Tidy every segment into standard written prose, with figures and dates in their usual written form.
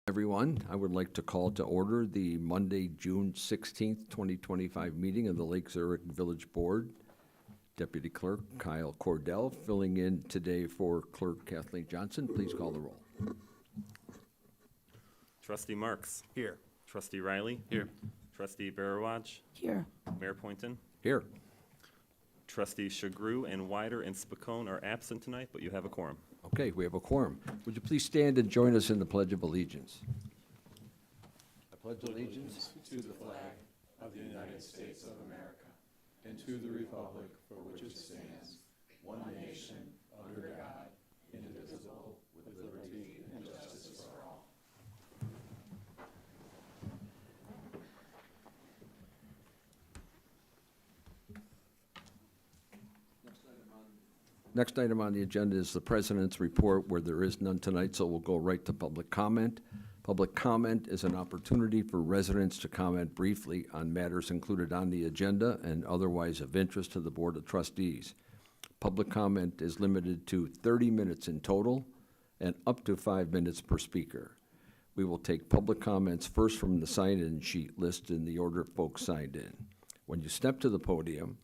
Everyone, I would like to call to order the Monday, June 16th, 2025 meeting of the Lake Zurich Village Board. Deputy Clerk Kyle Cordell filling in today for Clerk Kathleen Johnson. Please call the roll. Trustee Marks. Here. Trustee Riley. Here. Trustee Barawaj. Here. Mayor Poynton. Here. Trustee Chagru and Wider and Spicone are absent tonight, but you have a quorum. Okay, we have a quorum. Would you please stand and join us in the Pledge of Allegiance? I pledge allegiance To the flag of the United States of America and to the republic for which it stands, one nation, under God, indivisible, with liberty and justice for all. Next item on the agenda is the President's report, where there is none tonight, so we'll go right to public comment. Public comment is an opportunity for residents to comment briefly on matters included on the agenda and otherwise of interest to the Board of Trustees. Public comment is limited to 30 minutes in total and up to 5 minutes per speaker. We will take public comments first from the sign-in sheet list in the order folks signed in. When you step to the podium,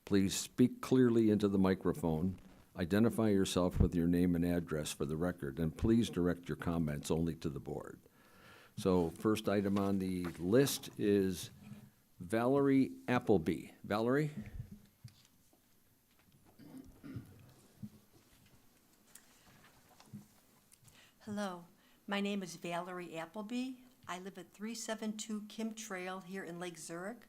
please speak clearly into the microphone. Identify yourself with your name and address for the record, and please direct your comments only to the board. So first item on the list is Valerie Appleby. Valerie? Hello, my name is Valerie Appleby. I live at 372 Kim Trail here in Lake Zurich.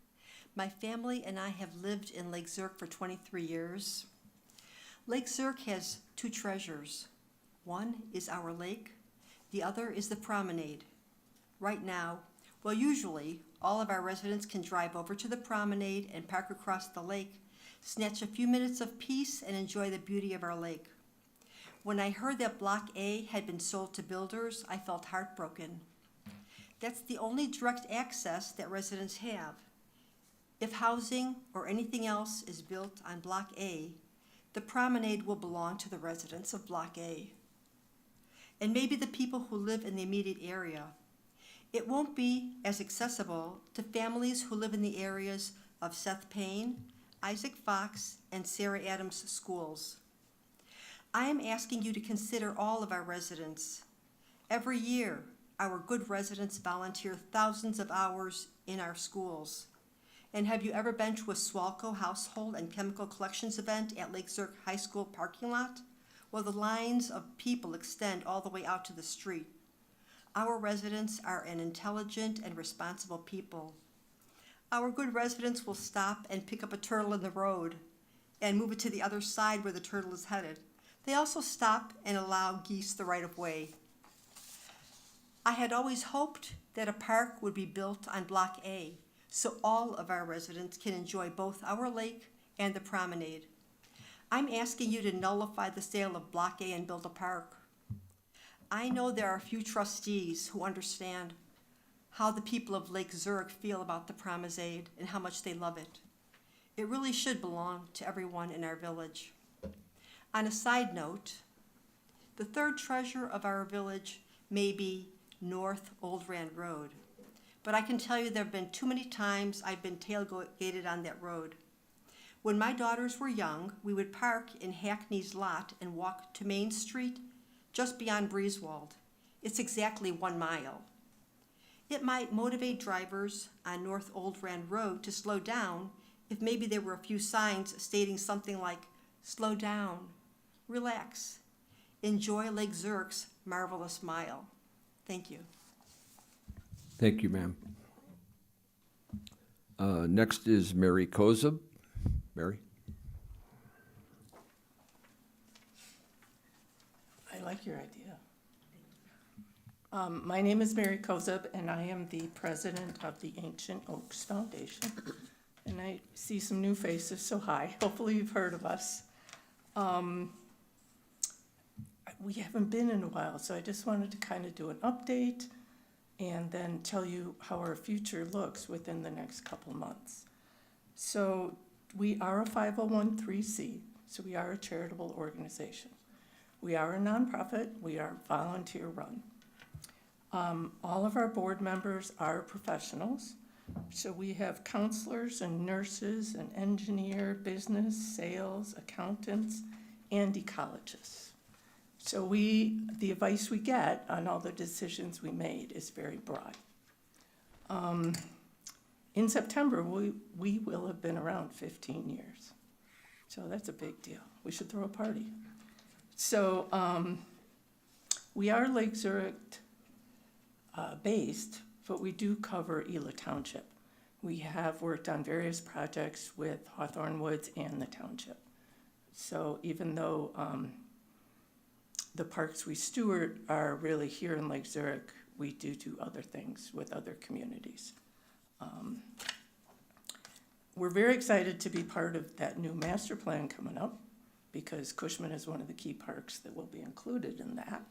My family and I have lived in Lake Zurich for 23 years. Lake Zurich has two treasures. One is our lake, the other is the promenade. Right now, well, usually, all of our residents can drive over to the promenade and park across the lake, snatch a few minutes of peace, and enjoy the beauty of our lake. When I heard that Block A had been sold to builders, I felt heartbroken. That's the only direct access that residents have. If housing or anything else is built on Block A, the promenade will belong to the residents of Block A, and maybe the people who live in the immediate area. It won't be as accessible to families who live in the areas of Seth Payne, Isaac Fox, and Sarah Adams schools. I am asking you to consider all of our residents. Every year, our good residents volunteer thousands of hours in our schools. And have you ever been to a Swalco household and chemical collections event at Lake Zurich High School parking lot? Well, the lines of people extend all the way out to the street. Our residents are an intelligent and responsible people. Our good residents will stop and pick up a turtle in the road and move it to the other side where the turtle is headed. They also stop and allow geese the right of way. I had always hoped that a park would be built on Block A, so all of our residents can enjoy both our lake and the promenade. I'm asking you to nullify the sale of Block A and build a park. I know there are a few trustees who understand how the people of Lake Zurich feel about the promenade and how much they love it. It really should belong to everyone in our village. On a side note, the third treasure of our village may be North Old Rand Road. But I can tell you there have been too many times I've been tailgated on that road. When my daughters were young, we would park in Hackney's lot and walk to Main Street, just beyond Breeswald. It's exactly 1 mile. It might motivate drivers on North Old Rand Road to slow down if maybe there were a few signs stating something like, slow down, relax, enjoy Lake Zurich's marvelous mile. Thank you. Thank you, ma'am. Next is Mary Kozub. Mary? I like your idea. My name is Mary Kozub, and I am the president of the Ancient Oaks Foundation. And I see some new faces, so hi. Hopefully you've heard of us. We haven't been in a while, so I just wanted to kind of do an update and then tell you how our future looks within the next couple months. So we are a 501(c), so we are a charitable organization. We are a nonprofit, we are volunteer run. All of our board members are professionals. So we have counselors and nurses, an engineer, business, sales, accountants, and ecologists. So the advice we get on all the decisions we made is very broad. In September, we will have been around 15 years. So that's a big deal. We should throw a party. So we are Lake Zurich based, but we do cover Ela Township. We have worked on various projects with Hawthorne Woods and the township. So even though the parks we steward are really here in Lake Zurich, we do other things with other communities. We're very excited to be part of that new master plan coming up because Cushman is one of the key parks that will be included in that.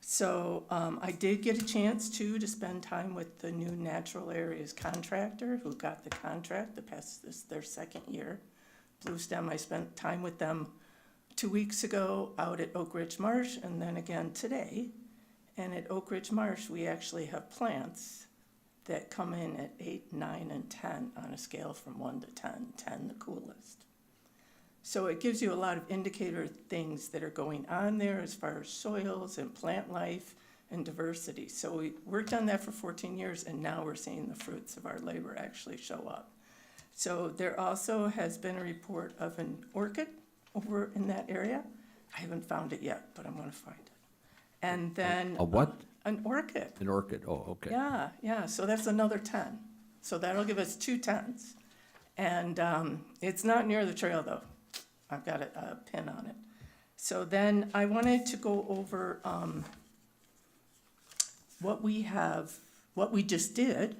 So I did get a chance to spend time with the new natural areas contractor who got the contract. This is their second year. Blue Stem, I spent time with them 2 weeks ago out at Oak Ridge Marsh and then again today. And at Oak Ridge Marsh, we actually have plants that come in at 8, 9, and 10 on a scale from 1 to 10, 10 the coolest. So it gives you a lot of indicator things that are going on there as far as soils and plant life and diversity. So we worked on that for 14 years, and now we're seeing the fruits of our labor actually show up. So there also has been a report of an orchid over in that area. I haven't found it yet, but I'm going to find it. And then A what? an orchid. An orchid, oh, okay. Yeah, so that's another 10. So that'll give us 2 10s. And it's not near the trail, though. I've got a pin on it. So then I wanted to go over what we just did.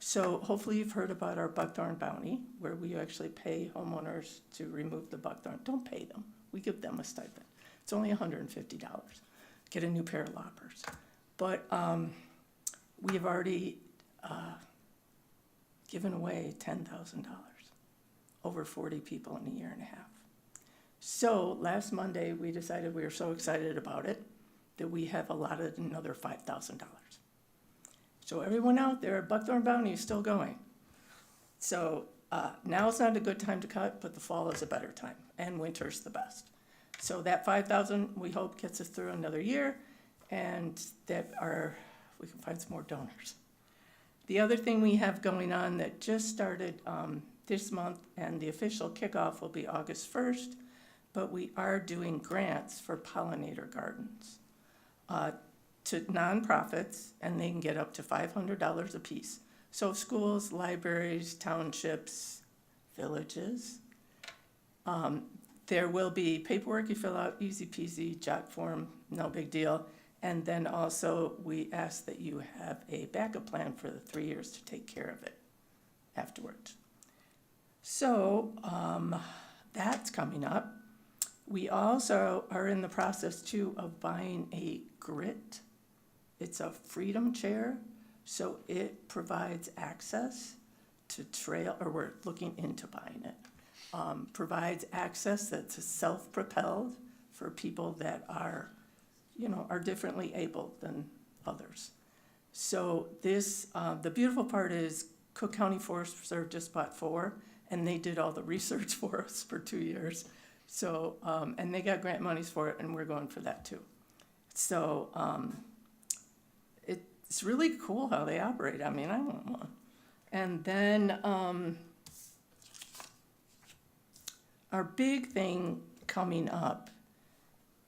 So hopefully you've heard about our buckthorn bounty, where we actually pay homeowners to remove the buckthorn. Don't pay them. We give them a stipend. It's only $150. Get a new pair of loppers. But we have already given away $10,000, over 40 people in a year and a half. So last Monday, we decided we were so excited about it that we have allotted another $5,000. So everyone out there, Buckthorn Bounty is still going. So now's not a good time to cut, but the fall is a better time, and winter's the best. So that $5,000, we hope, gets us through another year, and we can find some more donors. The other thing we have going on that just started this month, and the official kickoff will be August 1st, but we are doing grants for pollinator gardens to nonprofits, and they can get up to $500 a piece. So schools, libraries, townships, villages. There will be paperwork you fill out, easy peasy, jot form, no big deal. And then also we ask that you have a backup plan for the 3 years to take care of it afterwards. So that's coming up. We also are in the process too of buying a grit. It's a freedom chair, so it provides access to trail, or we're looking into buying it. Provides access that's self-propelled for people that are differently able than others. So this, the beautiful part is Cook County Forest Preserve just bought 4, and they did all the research for us for 2 years. So, and they got grant monies for it, and we're going for that too. So it's really cool how they operate. I mean, I want one. And then our big thing coming up,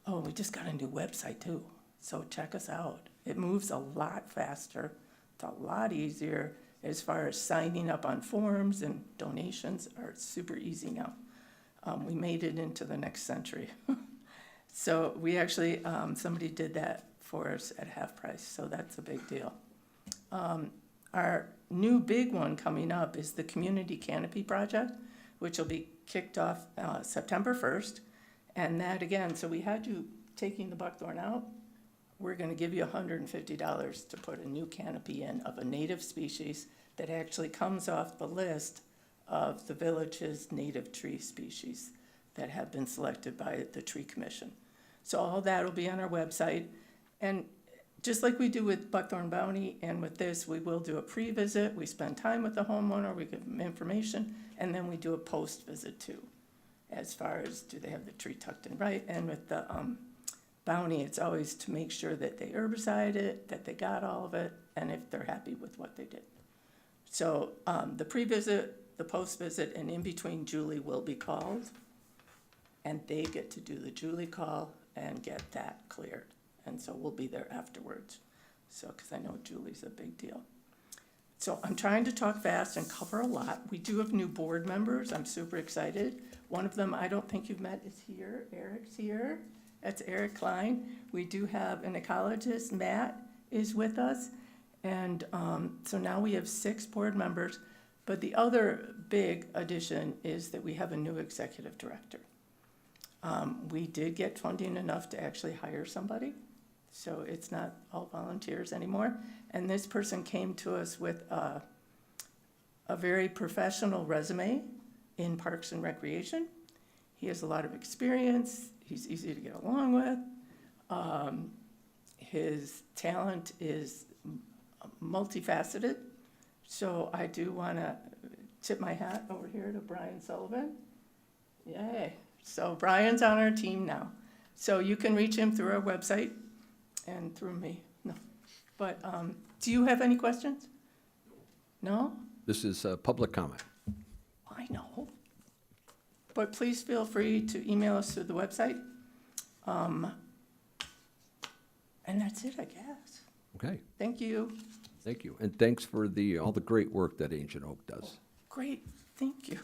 we just got a new website too. So check us out. It moves a lot faster. It's a lot easier as far as signing up on forms, and donations are super easy now. We made it into the next century. So we actually, somebody did that for us at half price, so that's a big deal. Our new big one coming up is the Community Canopy Project, which will be kicked off September 1st. And that again, so we had you taking the buckthorn out. We're going to give you $150 to put a new canopy in of a native species that actually comes off the list of the village's native tree species that have been selected by the Tree Commission. So all that will be on our website. And just like we do with Buckthorn Bounty and with this, we will do a pre-visit. We spend time with the homeowner, we give them information, and then we do a post-visit too. As far as, do they have the tree tucked in right? And with the bounty, it's always to make sure that they herbicide it, that they got all of it, and if they're happy with what they did. So the pre-visit, the post-visit, and in between, Julie will be called, and they get to do the Julie call and get that cleared. And so we'll be there afterwards. So, because I know Julie's a big deal. So I'm trying to talk fast and cover a lot. We do have new board members. I'm super excited. One of them I don't think you've met is here. Eric's here. That's Eric Klein. We do have an ecologist. Matt is with us. And so now we have 6 board members. But the other big addition is that we have a new executive director. We did get funding enough to actually hire somebody. So it's not all volunteers anymore. And this person came to us with a very professional resume in Parks and Recreation. He has a lot of experience. He's easy to get along with. His talent is multifaceted. So I do want to tip my hat over here to Brian Sullivan. Yay. So Brian's on our team now. So you can reach him through our website and through me. No. But do you have any questions? No? This is public comment. I know. But please feel free to email us through the website. And that's it, I guess. Okay, Thank you. thank you. And thanks for all the great work that Ancient Oak does. Great, thank you.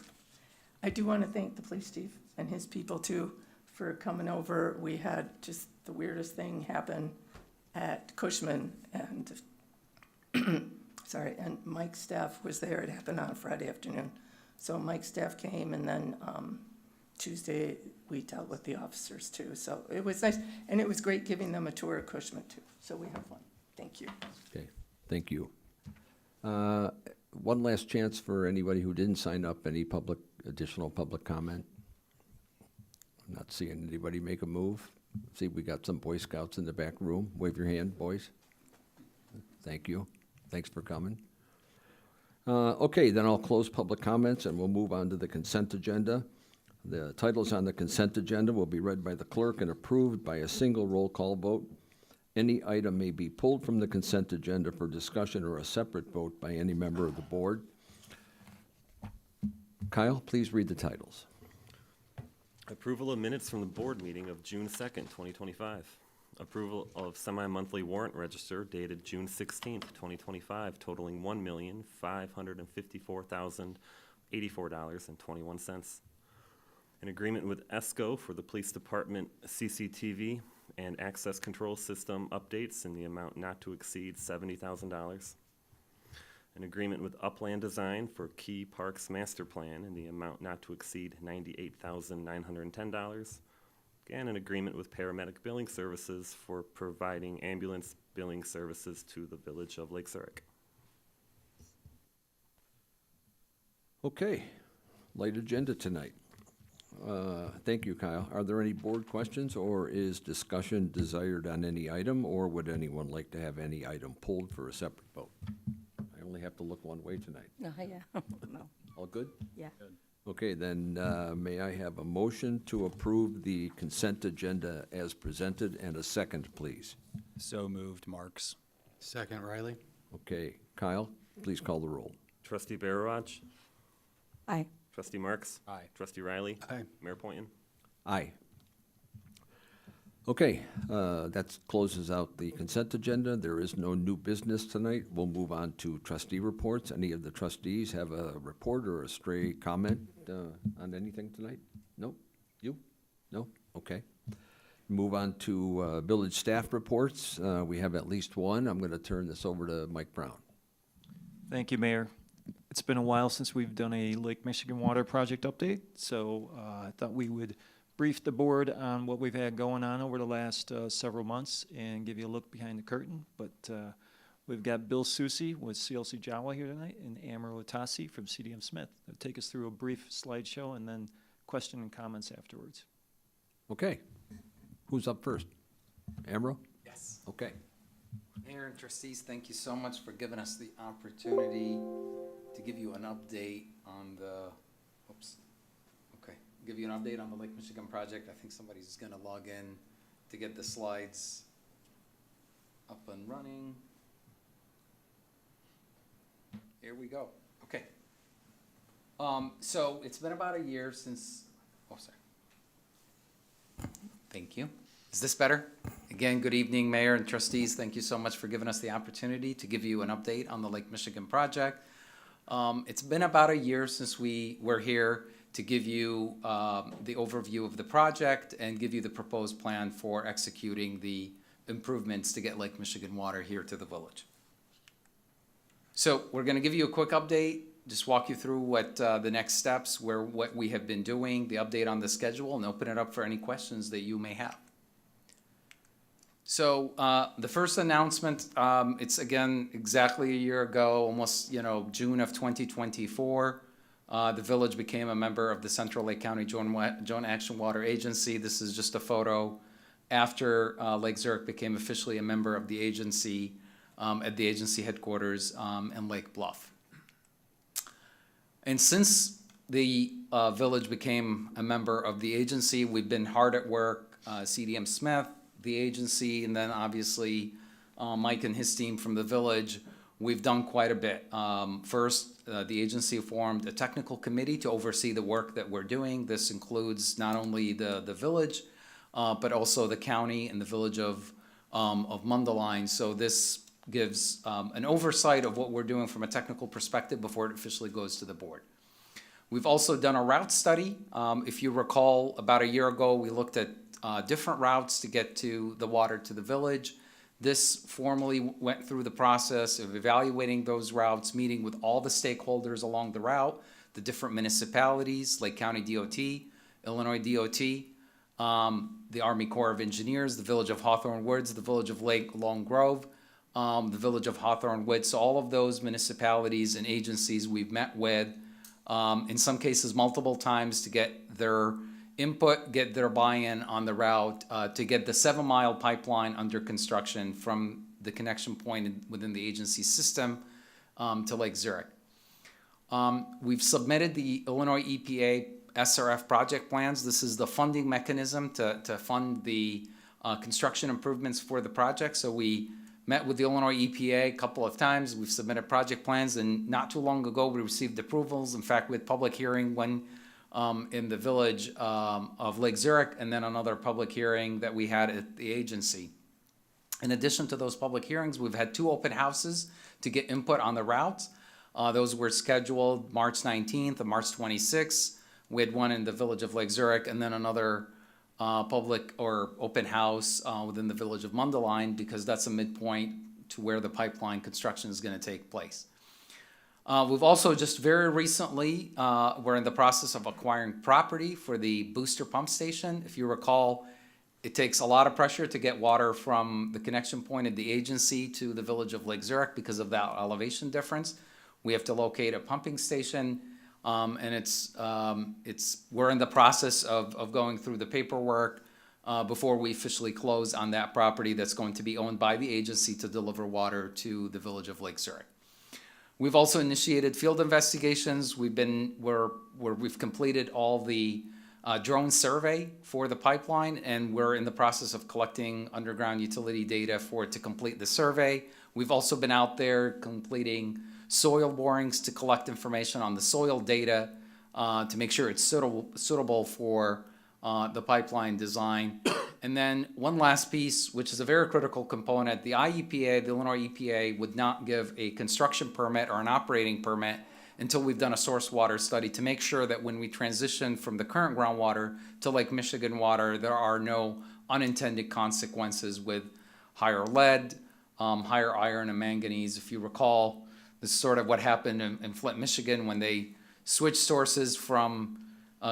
I do want to thank the police chief and his people too for coming over. We had just the weirdest thing happen at Cushman and, sorry, and Mike's staff was there. It happened on a Friday afternoon. So Mike's staff came and then Tuesday we dealt with the officers too. So it was nice and it was great giving them a tour of Cushman too. So we have fun. Thank you. Okay, thank you. One last chance for anybody who didn't sign up, any additional public comment? I'm not seeing anybody make a move. See, we got some Boy Scouts in the back room. Wave your hand, boys. Thank you. Thanks for coming. Okay, then I'll close public comments and we'll move on to the consent agenda. The titles on the consent agenda will be read by the clerk and approved by a single roll call vote. Any item may be pulled from the consent agenda for discussion or a separate vote by any member of the board. Kyle, please read the titles. Approval of minutes from the board meeting of June 2nd, 2025. Approval of semi-monthly warrant register dated June 16th, 2025, totaling $1,554,084.21. An agreement with ESCO for the police department CCTV and access control system updates in the amount not to exceed $70,000. An agreement with Upland Design for Key Parks Master Plan in the amount not to exceed $98,910. And an agreement with Paramedic Billing Services for providing ambulance billing services to the Village of Lake Zurich. Okay, light agenda tonight. Thank you, Kyle. Are there any board questions or is discussion desired on any item, or would anyone like to have any item pulled for a separate vote? I only have to look one way tonight. Yeah, no, All good? yeah. Okay, then may I have a motion to approve the consent agenda as presented and a second, please? So moved, Marks. Second, Riley? Okay, Kyle, please call the roll. Trustee Barowaj, Aye. Trustee Marks, Aye. Trustee Riley, Aye. Mayor Poynton. Aye. Okay, that closes out the consent agenda. There is no new business tonight. We'll move on to trustee reports. Any of the trustees have a report or a stray comment on anything tonight? No? You? No? Okay. Move on to village staff reports. We have at least one. I'm going to turn this over to Mike Brown. Thank you, Mayor. It's been a while since we've done a Lake Michigan Water Project update, so I thought we would brief the board on what we've had going on over the last several months and give you a look behind the curtain. But we've got Bill Susi with CLC Jawa here tonight and Amaro Atasi from CDM Smith. They'll take us through a brief slideshow and then question and comments afterwards. Okay. Who's up first? Amro? Yes. Okay. Mayor and trustees, thank you so much for giving us the opportunity to give you an update on the, give you an update on the Lake Michigan project. I think somebody's gonna log in to get the slides up and running. Here we go. Okay. So it's been about a year since, Thank you. Is this better? Again, good evening, Mayor and trustees. Thank you so much for giving us the opportunity to give you an update on the Lake Michigan project. It's been about a year since we were here to give you the overview of the project and give you the proposed plan for executing the improvements to get Lake Michigan water here to the village. So we're going to give you a quick update, just walk you through what the next steps, what we have been doing, the update on the schedule, and open it up for any questions that you may have. So the first announcement, it's again exactly a year ago, almost June of 2024. The village became a member of the Central Lake County Joint Action Water Agency. This is just a photo after Lake Zurich became officially a member of the agency at the agency headquarters in Lake Bluff. And since the village became a member of the agency, we've been hard at work, CDM Smith, the agency, and then obviously Mike and his team from the village. We've done quite a bit. First, the agency formed a technical committee to oversee the work that we're doing. This includes not only the village, but also the county and the village of Mundelein. So this gives an oversight of what we're doing from a technical perspective before it officially goes to the board. We've also done a route study. If you recall, about a year ago, we looked at different routes to get to the water to the village. This formally went through the process of evaluating those routes, meeting with all the stakeholders along the route, the different municipalities, Lake County DOT, Illinois DOT, the Army Corps of Engineers, the Village of Hawthorne Woods, the Village of Lake Long Grove, the Village of Hawthorne Woods. So all of those municipalities and agencies we've met with, in some cases multiple times, to get their input, get their buy-in on the route, to get the 7-mile pipeline under construction from the connection point within the agency system to Lake Zurich. We've submitted the Illinois EPA SRF project plans. This is the funding mechanism to fund the construction improvements for the project. So we met with the Illinois EPA a couple of times. We've submitted project plans, and not too long ago we received approvals. In fact, we had public hearing one in the village of Lake Zurich, and then another public hearing that we had at the agency. In addition to those public hearings, we've had 2 open houses to get input on the routes. Those were scheduled March 19th and March 26th. We had one in the village of Lake Zurich, and then another public or open house within the village of Mundelein, because that's a midpoint to where the pipeline construction is going to take place. We've also just very recently, we're in the process of acquiring property for the booster pump station. If you recall, it takes a lot of pressure to get water from the connection point of the agency to the village of Lake Zurich because of that elevation difference. We have to locate a pumping station, and we're in the process of going through the paperwork before we officially close on that property that's going to be owned by the agency to deliver water to the village of Lake Zurich. We've also initiated field investigations. We've completed all the drone survey for the pipeline, and we're in the process of collecting underground utility data for it to complete the survey. We've also been out there completing soil borings to collect information on the soil data to make sure it's suitable for the pipeline design. And then one last piece, which is a very critical component, the IEPA, the Illinois EPA, would not give a construction permit or an operating permit until we've done a source water study to make sure that when we transition from the current groundwater to Lake Michigan water, there are no unintended consequences with higher lead, higher iron and manganese. If you recall, this is sort of what happened in Flint, Michigan, when they switched sources from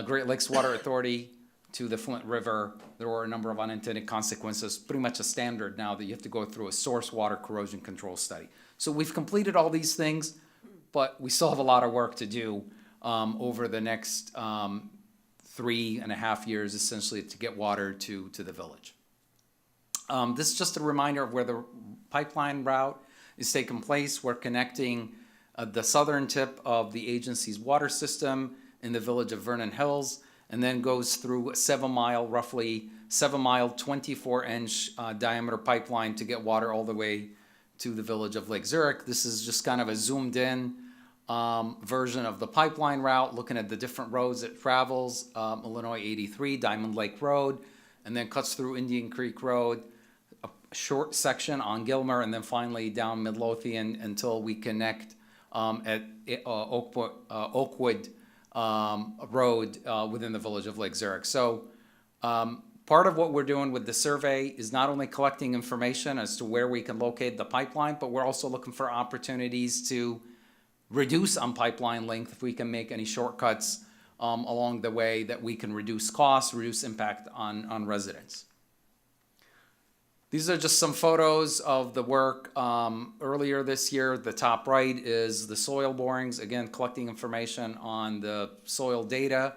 Great Lakes Water Authority to the Flint River. There were a number of unintended consequences, pretty much a standard now that you have to go through a source water corrosion control study. So we've completed all these things, but we still have a lot of work to do over the next 3.5 years, essentially, to get water to the village. This is just a reminder of where the pipeline route is taking place. We're connecting the southern tip of the agency's water system in the village of Vernon Hills, and then goes through a 7-mile, roughly 7-mile, 24-inch diameter pipeline to get water all the way to the village of Lake Zurich. This is just kind of a zoomed in version of the pipeline route, looking at the different roads it travels. Illinois 83, Diamond Lake Road, and then cuts through Indian Creek Road, a short section on Gilmer, and then finally down Midlothian until we connect at Oakwood Road within the village of Lake Zurich. So part of what we're doing with the survey is not only collecting information as to where we can locate the pipeline, but we're also looking for opportunities to reduce on pipeline length if we can make any shortcuts along the way that we can reduce costs, reduce impact on residents. These are just some photos of the work earlier this year. The top right is the soil borings, again, collecting information on the soil data.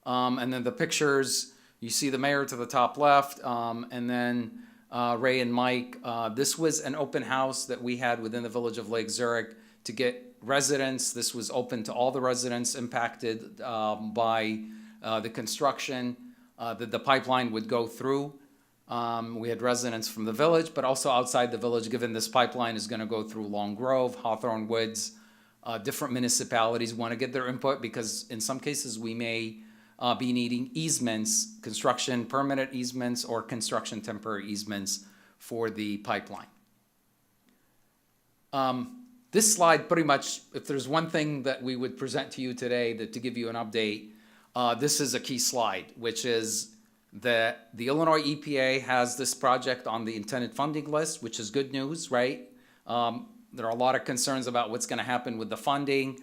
And then the pictures, you see the mayor to the top left, and then Ray and Mike. This was an open house that we had within the village of Lake Zurich to get residents. This was open to all the residents impacted by the construction that the pipeline would go through. We had residents from the village, but also outside the village, given this pipeline is going to go through Long Grove, Hawthorne Woods. Different municipalities want to get their input because in some cases we may be needing easements, construction permanent easements or construction temporary easements for the pipeline. This slide pretty much, if there's one thing that we would present to you today that to give you an update, this is a key slide, which is that the Illinois EPA has this project on the intended funding list, which is good news, right? There are a lot of concerns about what's going to happen with the funding.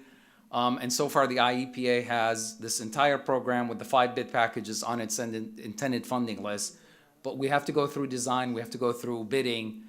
And so far, the IEPA has this entire program with the 5 bid packages on its intended funding list. But we have to go through design, we have to go through bidding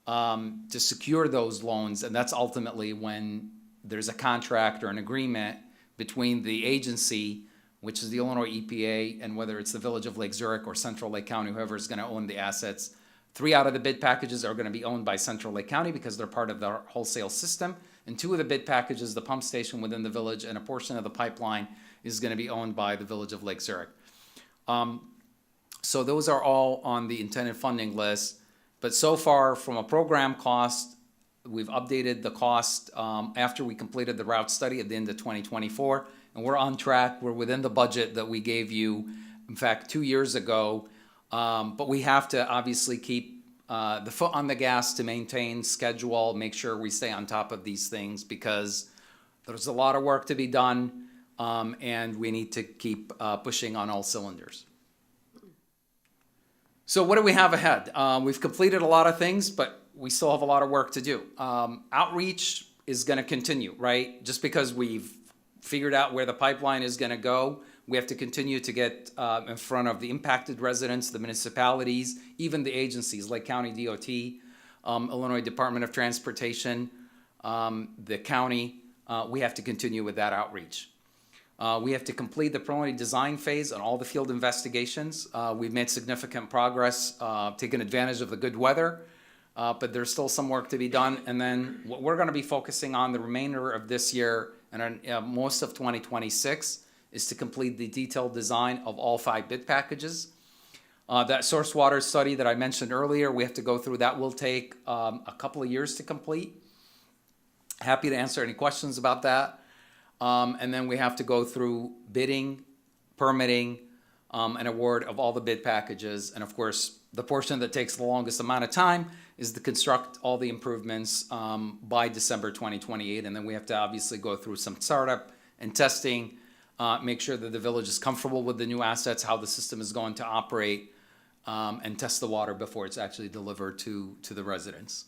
to secure those loans. And that's ultimately when there's a contract or an agreement between the agency, which is the Illinois EPA, and whether it's the village of Lake Zurich or Central Lake County, whoever is going to own the assets. 3 out of the bid packages are going to be owned by Central Lake County because they're part of the wholesale system. And 2 of the bid packages, the pump station within the village and a portion of the pipeline, is going to be owned by the village of Lake Zurich. So those are all on the intended funding list. But so far, from a program cost, we've updated the cost after we completed the route study at the end of 2024. And we're on track. We're within the budget that we gave you, in fact, 2 years ago. But we have to obviously keep the foot on the gas to maintain schedule, make sure we stay on top of these things because there's a lot of work to be done, and we need to keep pushing on all cylinders. So what do we have ahead? We've completed a lot of things, but we still have a lot of work to do. Outreach is going to continue, right? Just because we've figured out where the pipeline is going to go, we have to continue to get in front of the impacted residents, the municipalities, even the agencies like County DOT, Illinois Department of Transportation, the county. We have to continue with that outreach. We have to complete the preliminary design phase on all the field investigations. We've made significant progress, taking advantage of the good weather, but there's still some work to be done. And then what we're going to be focusing on the remainder of this year and most of 2026 is to complete the detailed design of all 5 bid packages. That source water study that I mentioned earlier, we have to go through. That will take a couple of years to complete. Happy to answer any questions about that. And then we have to go through bidding, permitting, and award of all the bid packages. And of course, the portion that takes the longest amount of time is to construct all the improvements by December 2028. And then we have to obviously go through some startup and testing, make sure that the village is comfortable with the new assets, how the system is going to operate, and test the water before it's actually delivered to the residents.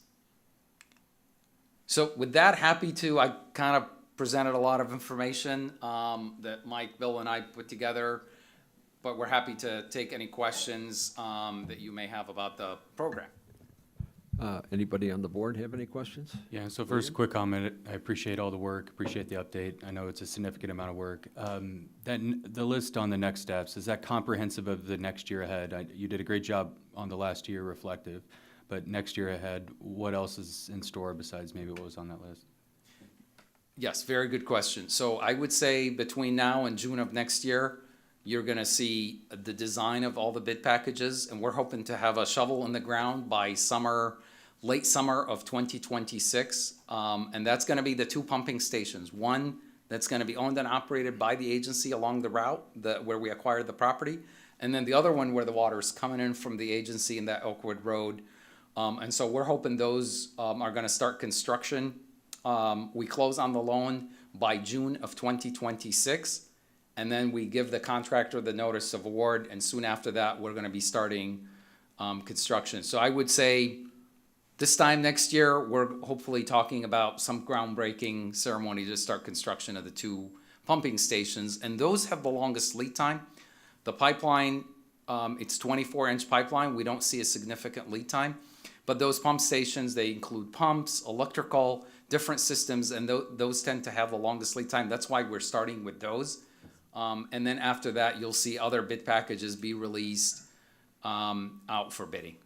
So with that, I kind of presented a lot of information that Mike, Bill, and I put together, but we're happy to take any questions that you may have about the program. Anybody on the board have any questions? Yeah, so first, quick comment. I appreciate all the work, appreciate the update. I know it's a significant amount of work. The list on the next steps, is that comprehensive of the next year ahead? You did a great job on the last year reflective, but next year ahead, what else is in store besides maybe what was on that list? Yes, very good question. So I would say between now and June of next year, you're gonna see the design of all the bid packages, and we're hoping to have a shovel in the ground by summer, late summer of 2026. And that's gonna be the two pumping stations. One that's gonna be owned and operated by the agency along the route where we acquired the property. And then the other one where the water is coming in from the agency in that Oakwood Road. And so we're hoping those are gonna start construction. We close on the loan by June of 2026. And then we give the contractor the notice of award, and soon after that, we're gonna be starting construction. So I would say this time next year, we're hopefully talking about some groundbreaking ceremony to start construction of the two pumping stations, and those have the longest lead time. The pipeline, it's 24-inch pipeline. We don't see a significant lead time. But those pump stations, they include pumps, electrical, different systems, and those tend to have the longest lead time. That's why we're starting with those. And then after that, you'll see other bid packages be released out for bidding.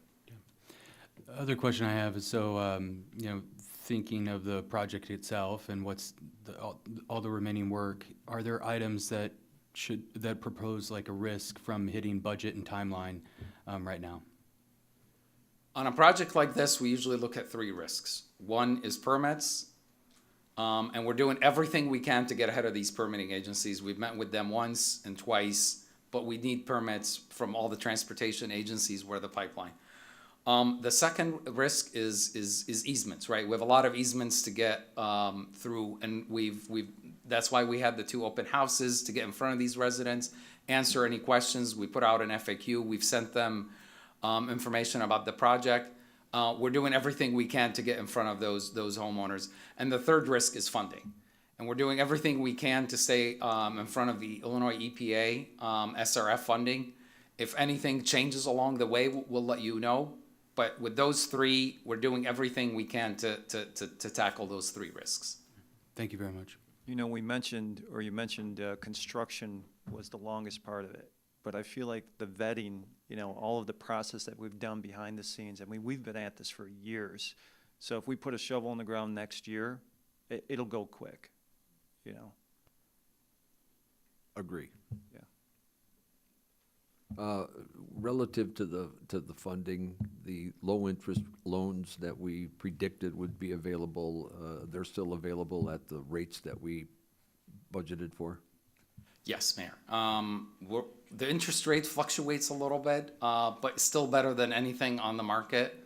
Other question I have is, thinking of the project itself and what's all the remaining work, are there items that propose like a risk from hitting budget and timeline right now? On a project like this, we usually look at three risks. One is permits, and we're doing everything we can to get ahead of these permitting agencies. We've met with them once and twice, but we need permits from all the transportation agencies where the pipeline. The second risk is easements, right? We have a lot of easements to get through, and that's why we had the two open houses to get in front of these residents, answer any questions. We put out an FAQ. We've sent them information about the project. We're doing everything we can to get in front of those homeowners. And the third risk is funding. And we're doing everything we can to stay in front of the Illinois EPA SRF funding. If anything changes along the way, we'll let you know. But with those three, we're doing everything we can to tackle those three risks. Thank you very much. You know, you mentioned construction was the longest part of it. But I feel like the vetting, all of the process that we've done behind the scenes, I mean, we've been at this for years. So if we put a shovel in the ground next year, it'll go quick, Agree. Yeah. Relative to the funding, the low-interest loans that we predicted would be available, they're still available at the rates that we budgeted for? Yes, Mayor. The interest rate fluctuates a little bit, but still better than anything on the market.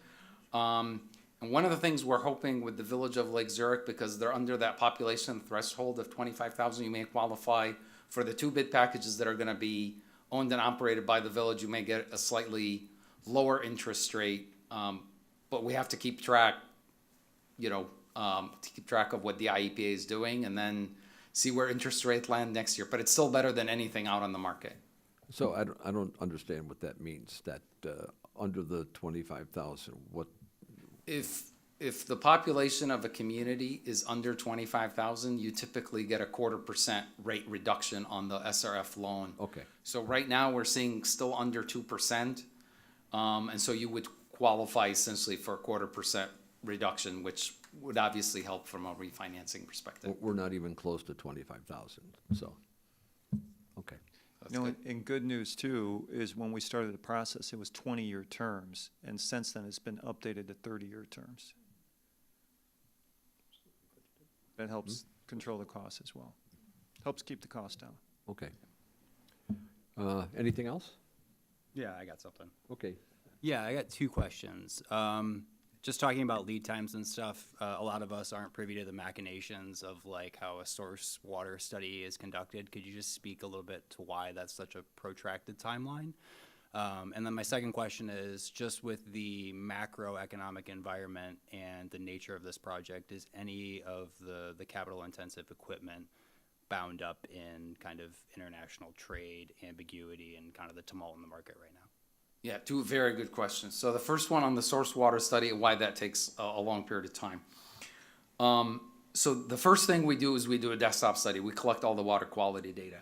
And one of the things we're hoping with the Village of Lake Zurich, because they're under that population threshold of 25,000, you may qualify for the two bid packages that are going to be owned and operated by the village. You may get a slightly lower interest rate, but we have to keep track, of what the IEPA is doing, and then see where interest rates land next year. But it's still better than anything out on the market. So I don't understand what that means, that under the 25,000, what? If the population of a community is under 25,000, you typically get a 0.25% rate reduction on the SRF loan. Okay. So right now, we're seeing still under 2%. And so you would qualify essentially for a 0.25% reduction, which would obviously help from a refinancing perspective. We're not even close to 25,000, so, okay. And good news too is when we started the process, it was 20-year terms, and since then it's been updated to 30-year terms. That helps control the cost as well. Helps keep the cost down. Okay. Anything else? Yeah, I got something. Okay. Yeah, I got two questions. Just talking about lead times and stuff, a lot of us aren't privy to the machinations of like how a source water study is conducted. Could you just speak a little bit to why that's such a protracted timeline? And then my second question is just with the macroeconomic environment and the nature of this project, is any of the capital intensive equipment bound up in kind of international trade ambiguity and kind of the tumult in the market right now? Yeah, two very good questions. So the first one on the source water study and why that takes a long period of time. So the first thing we do is we do a desktop study. We collect all the water quality data.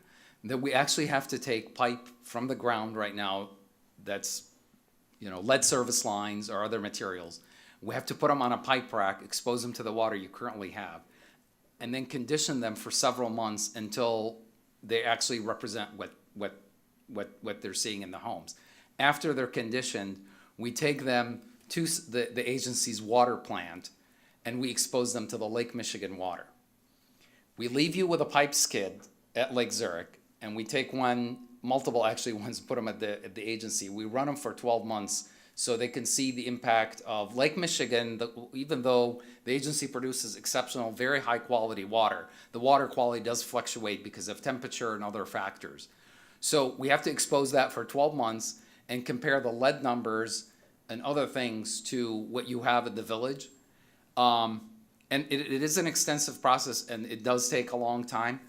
Then we actually have to take pipe from the ground right now that's, lead service lines or other materials. We have to put them on a pipe rack, expose them to the water you currently have, and then condition them for several months until they actually represent what they're seeing in the homes. After they're conditioned, we take them to the agency's water plant and we expose them to the Lake Michigan water. We leave you with a pipe skid at Lake Zurich, and we take multiple ones, put them at the agency. We run them for 12 months so they can see the impact of Lake Michigan. Even though the agency produces exceptional, very high quality water, the water quality does fluctuate because of temperature and other factors. So we have to expose that for 12 months and compare the lead numbers and other things to what you have at the village. And it is an extensive process, and it does take a long time,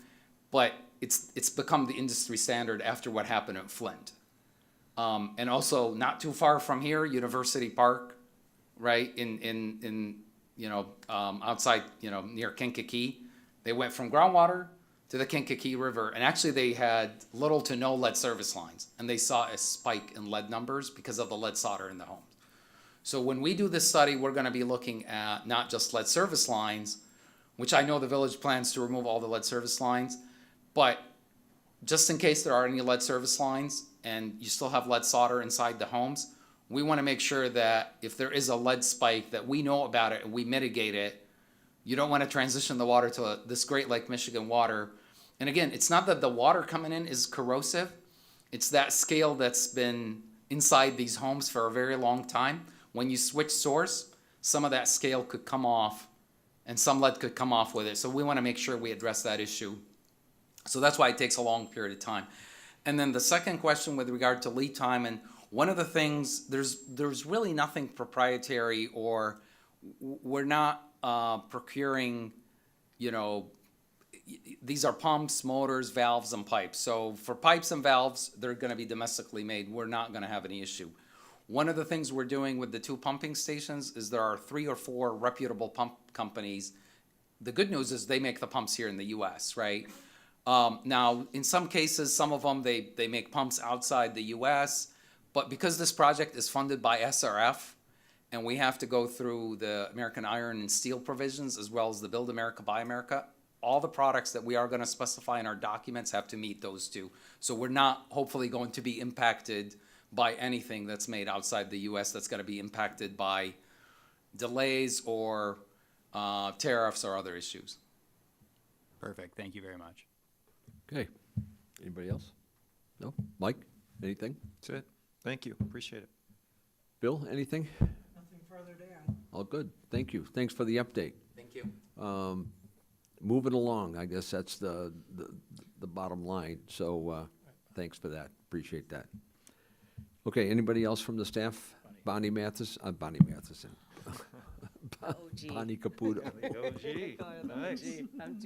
but it's become the industry standard after what happened at Flint. And also not too far from here, University Park, right, outside, near Kankakee. They went from groundwater to the Kankakee River, and actually they had little to no lead service lines, and they saw a spike in lead numbers because of the lead solder in the homes. So when we do this study, we're gonna be looking at not just lead service lines, which I know the village plans to remove all the lead service lines, but just in case there are any lead service lines and you still have lead solder inside the homes, we wanna make sure that if there is a lead spike, that we know about it and we mitigate it. You don't wanna transition the water to this Great Lake Michigan water. And again, it's not that the water coming in is corrosive, it's that scale that's been inside these homes for a very long time. When you switch source, some of that scale could come off and some lead could come off with it. So we want to make sure we address that issue. So that's why it takes a long period of time. And then the second question with regard to lead time, and one of the things, there's really nothing proprietary, or we're not procuring, these are pumps, motors, valves, and pipes. So for pipes and valves, they're going to be domestically made. We're not going to have any issue. One of the things we're doing with the 2 pumping stations is there are 3 or 4 reputable pump companies. The good news is they make the pumps here in the US, right? Now, in some cases, some of them, they make pumps outside the US, but because this project is funded by SRF, and we have to go through the American Iron and Steel provisions, as well as the Build America, Buy America, all the products that we are gonna specify in our documents have to meet those 2. So we're not hopefully going to be impacted by anything that's made outside the US that's gonna be impacted by delays or tariffs or other issues. Perfect, thank you very much. Okay. Anybody else? No? Mike, anything? That's it. Thank you, appreciate it. Bill, anything? Nothing further to add. All good. Thank you. Thanks for the update. Thank you. Moving along, I guess that's the bottom line. So thanks for that. Appreciate that. Okay, anybody else from the staff? Bonnie Matheson. Bonnie Caputo. I'm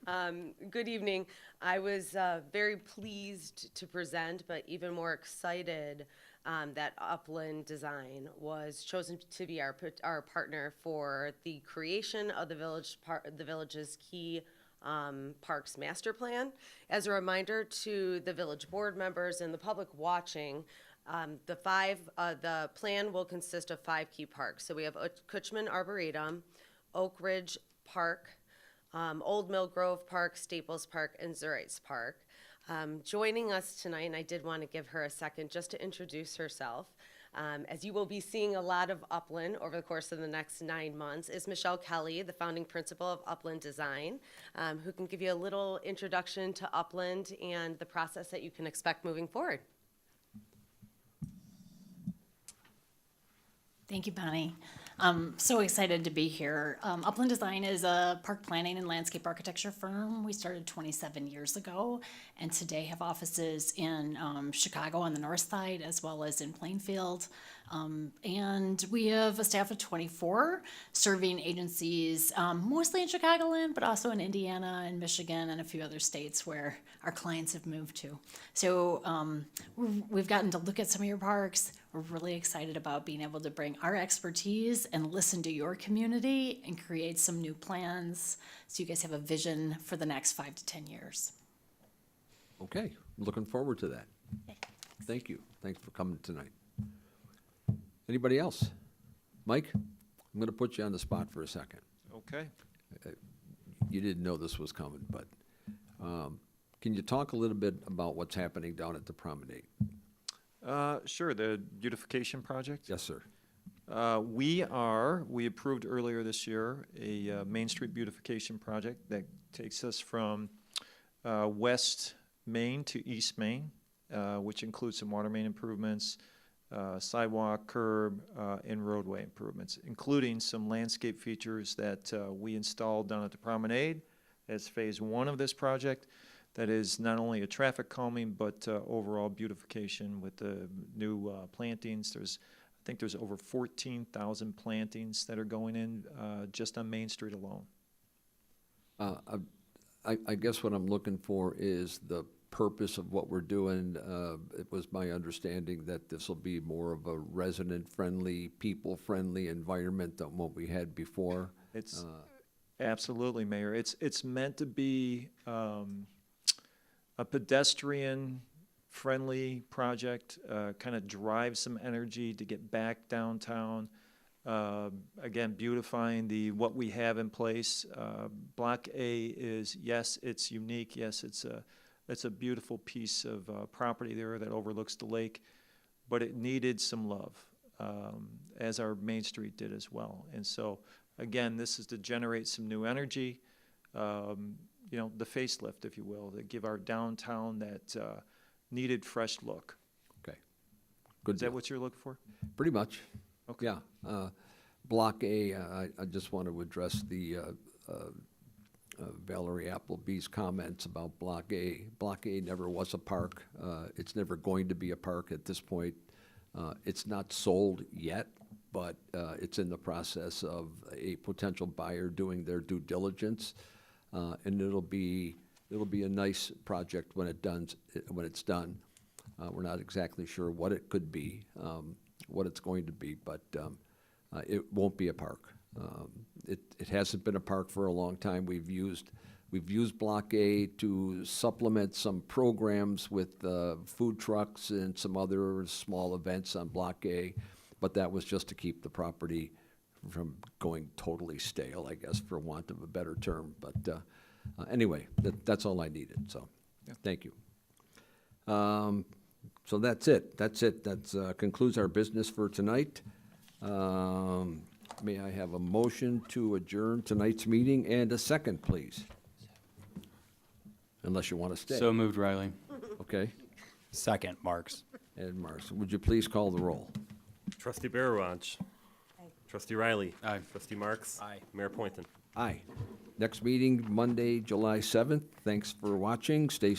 2.0. Good evening. I was very pleased to present, but even more excited that Upland Design was chosen to be our partner for the creation of the village's key Parks Master Plan. As a reminder to the village board members and the public watching, the plan will consist of 5 key parks. So we have Cushman Arboretum, Oak Ridge Park, Old Mill Grove Park, Staples Park, and Zurich Park. Joining us tonight, and I did want to give her a second just to introduce herself, as you will be seeing a lot of Upland over the course of the next 9 months, is Michelle Kelly, the founding principal of Upland Design, who can give you a little introduction to Upland and the process that you can expect moving forward. Thank you, Bonnie. I'm so excited to be here. Upland Design is a park planning and landscape architecture firm. We started 27 years ago, and today have offices in Chicago on the north side, as well as in Plainfield. And we have a staff of 24 serving agencies, mostly in Chicagoland, but also in Indiana and Michigan and a few other states where our clients have moved to. So we've gotten to look at some of your parks. We're really excited about being able to bring our expertise and listen to your community and create some new plans so you guys have a vision for the next 5 to 10 years. Okay, looking forward to that. Thank you. Thanks for coming tonight. Anybody else? Mike, I'm going to put you on the spot for a second. Okay. You didn't know this was coming, but can you talk a little bit about what's happening down at the promenade? Sure, the beautification project. Yes, sir. We approved earlier this year a Main Street beautification project that takes us from West Main to East Main, which includes some water main improvements, sidewalk, curb, and roadway improvements, including some landscape features that we installed down at the promenade as phase 1 of this project. That is not only a traffic calming, but overall beautification with the new plantings. I think there's over 14,000 plantings that are going in just on Main Street alone. I guess what I'm looking for is the purpose of what we're doing. It was my understanding that this will be more of a resident-friendly, people-friendly environment than what we had before. It's absolutely, Mayor. It's meant to be a pedestrian-friendly project, kind of drive some energy to get back downtown. Again, beautifying what we have in place. Block A is, yes, it's unique. Yes, it's a beautiful piece of property there that overlooks the lake, but it needed some love, as our Main Street did as well. And so, again, this is to generate some new energy, the facelift, if you will, to give our downtown that needed fresh look. Okay, good Is that deal. what you're looking for? Pretty much. Okay. Yeah. Block A, I just want to address the Valerie Appleby's comments about Block A. Block A never was a park. It's never going to be a park at this point. It's not sold yet, but it's in the process of a potential buyer doing their due diligence, and it'll be a nice project when it's done. We're not exactly sure what it could be, what it's going to be, but it won't be a park. It hasn't been a park for a long time. We've used Block A to supplement some programs with food trucks and some other small events on Block A, but that was just to keep the property from going totally stale, I guess, for want of a better term. But anyway, that's all I needed, so thank you. So that's it. That concludes our business for tonight. May I have a motion to adjourn tonight's meeting and a second, please? Unless you want to stay. So moved, Riley. Okay. Second, Marks. And Marks, would you please call the roll? Trustee Barowaj. Trustee Riley. Aye. Trustee Marks. Aye. Mayor Poynton. Aye. Next meeting, Monday, July 7th. Thanks for watching. Stay safe.